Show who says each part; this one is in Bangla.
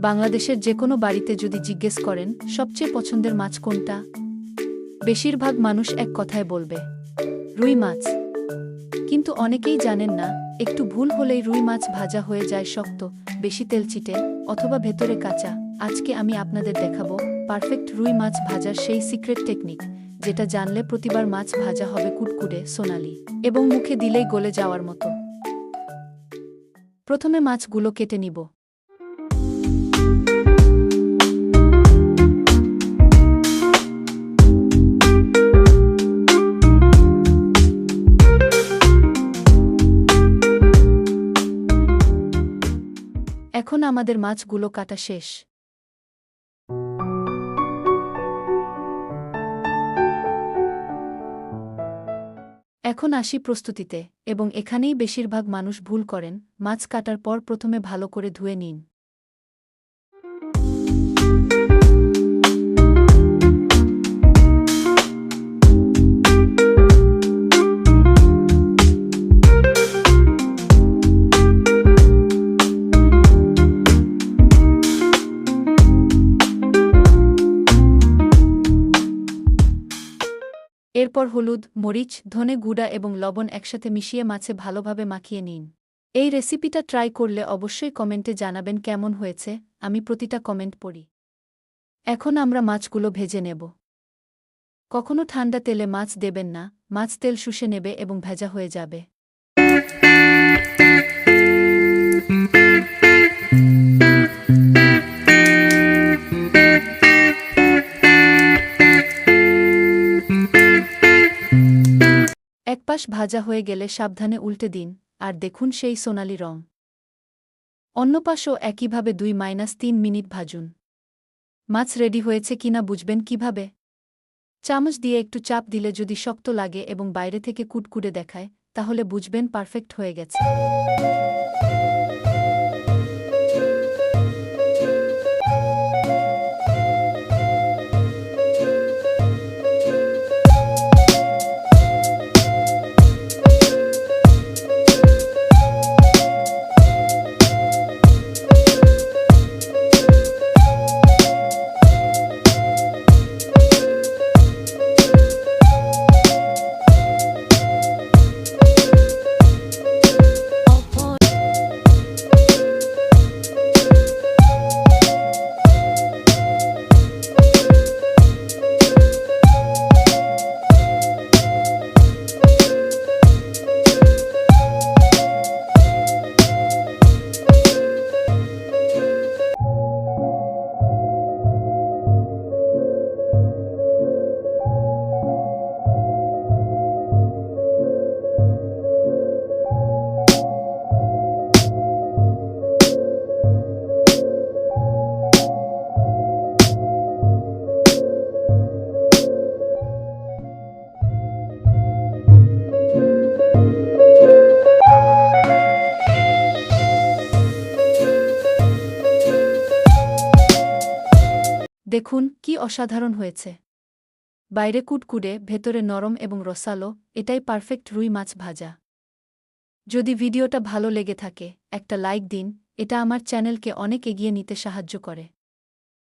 Speaker 1: বাংলাদেশের যে কোনো বাড়িতে যদি জিজ্ঞেস করেন সবচেয়ে পছন্দের মাছ কোনটা, বেশিরভাগ মানুষ এক কথায় বলবে রুই মাছ। কিন্তু অনেকেই জানেন না, একটু ভুল হলেই রুই মাছ ভাজা হয়ে যায় শক্ত, বেশি তেল চিটে, অথবা ভেতরে কাঁচা। আজকে আমি আপনাদের দেখাবো পারফেক্ট রুই মাছ ভাজার সেই সিক্রেট টেকনিক, যেটা জানলে প্রতিবার মাছ ভাজা হবে কুটকুটে, সোনালি এবং মুখে দিলেই গলে যাওয়ার মতো। প্রথমে মাছগুলো কেটে নিব। এখন আমাদের মাছগুলো কাটা শেষ। এখন আসি প্রস্তুতিতে, এবং এখানেই বেশিরভাগ মানুষ ভুল করেন। মাছ কাটার পর প্রথমে ভালো করে ধুয়ে নিন। এরপর হলুদ, মরিচ, ধনে গুঁড়া এবং লবণ একসাথে মিশিয়ে মাছে ভালোভাবে মাখিয়ে নিন। এই রেসিপিটা ট্রাই করলে অবশ্যই কমেন্টে জানাবেন কেমন হয়েছে, আমি প্রতিটা কমেন্ট পড়ি। এখন আমরা মাছগুলো ভেজে নেব। কখনো ঠান্ডা তেলে মাছ দেবেন না, মাছ তেল শুষে নেবে এবং ভেজা হয়ে যাবে। এক পাশ ভাজা হয়ে গেলে সাবধানে উল্টে দিন, আর দেখুন সেই সোনালি রং। অন্য পাশও একইভাবে 2-3 মিনিট ভাজুন। মাছ রেডি হয়েছে কিনা বুঝবেন কিভাবে? চামচ দিয়ে একটু চাপ দিলে যদি শক্ত লাগে এবং বাইরে থেকে কুটকুটে দেখায়, তাহলে বুঝবেন পারফেক্ট হয়ে গেছে। দেখুন কি অসাধারণ হয়েছে। বাইরে কুটকুটে, ভেতরে নরম এবং রসালো, এটাই পারফেক্ট রুই মাছ ভাজা। যদি ভিডিওটা ভালো লেগে থাকে, একটা লাইক দিন, এটা আমার চ্যানেলকে অনেক এগিয়ে নিতে সাহায্য করে।